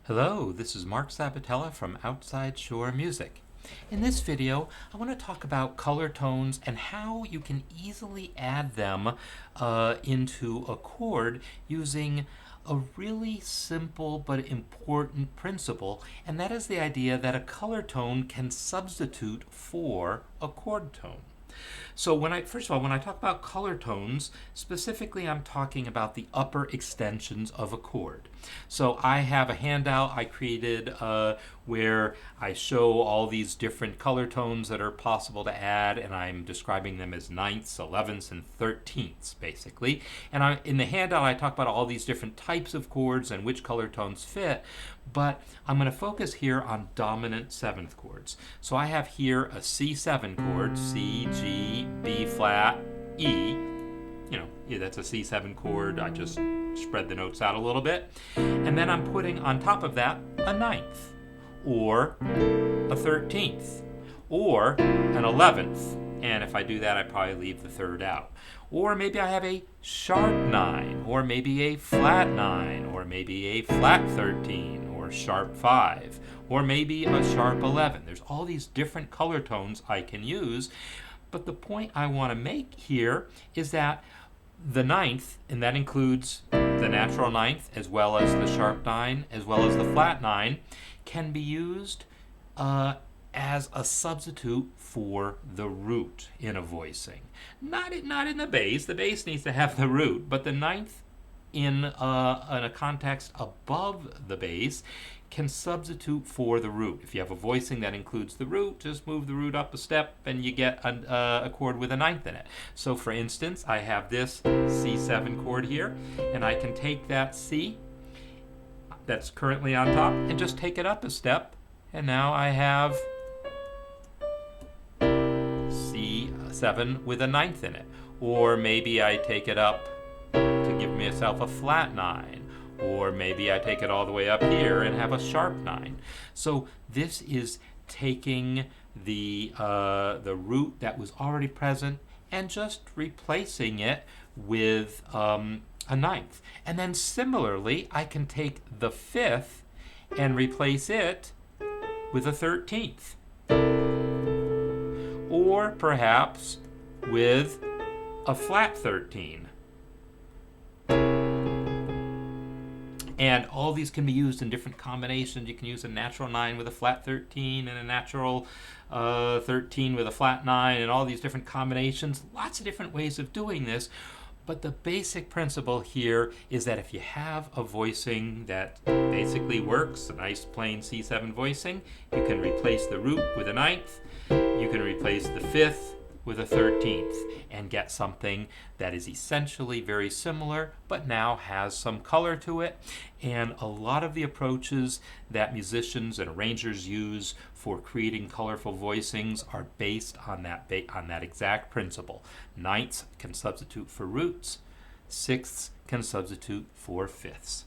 Hello, this is Mark Sabatella from Outside Shore Music. In this video, I want to talk about color tones and how you can easily add them into a chord using a really simple but important principle, and that is the idea that a color tone can substitute for a chord tone. So first of all, when I talk about color tones, specifically I'm talking about the upper extensions of a chord. So I have a handout I created where I show all these different color tones that are possible to add, and I'm describing them as ninths, 11ths, and 13ths, basically. And in the handout I talk about all these different types of chords and which color tones fit, but I'm going to focus here on dominant seventh chords. So I have here a C7 chord, C, G, B flat, E. That's a C7 chord. I just spread the notes out a little bit. And then I'm putting on top of that a ninth, or a 13th, or an 11th. And if I do that, I probably leave the third out. Or maybe I have a sharp 9, or maybe a flat 9, or maybe a flat 13, or sharp 5, or maybe a sharp 11. There's all these different color tones I can use. But the point I want to make here is that the ninth, and that includes the natural ninth as well as the sharp 9 as well as the flat 9, can be used as a substitute for the root in a voicing. Not in the bass. The bass needs to have the root, but the ninth in a context above the bass can substitute for the root. If you have a voicing that includes the root, just move the root up a step and you get a chord with a ninth in it. So for instance, I have this C7 chord here, and I can take that C that's currently on top and just take it up a step, and now I have C7 with a ninth in it. Or maybe I take it up to give myself a flat 9. Or maybe I take it all the way up here and have a sharp 9. So this is taking the root that was already present and just replacing it with a ninth. And then similarly, I can take the fifth and replace it with a 13th. Or perhaps with a flat 13. And all these can be used in different combinations. You can use a natural 9 with a flat 13 and a natural 13 with a flat 9, and all these different combinations. Lots of different ways of doing this. But the basic principle here is that if you have a voicing that basically works, a nice plain C7 voicing, you can replace the root with a ninth. You can replace the fifth with a 13th and get something that is essentially very similar but now has some color to it. And a lot of the approaches that musicians and arrangers use for creating colorful voicings are based on that exact principle. Ninths can substitute for roots, sixths can substitute for fifths.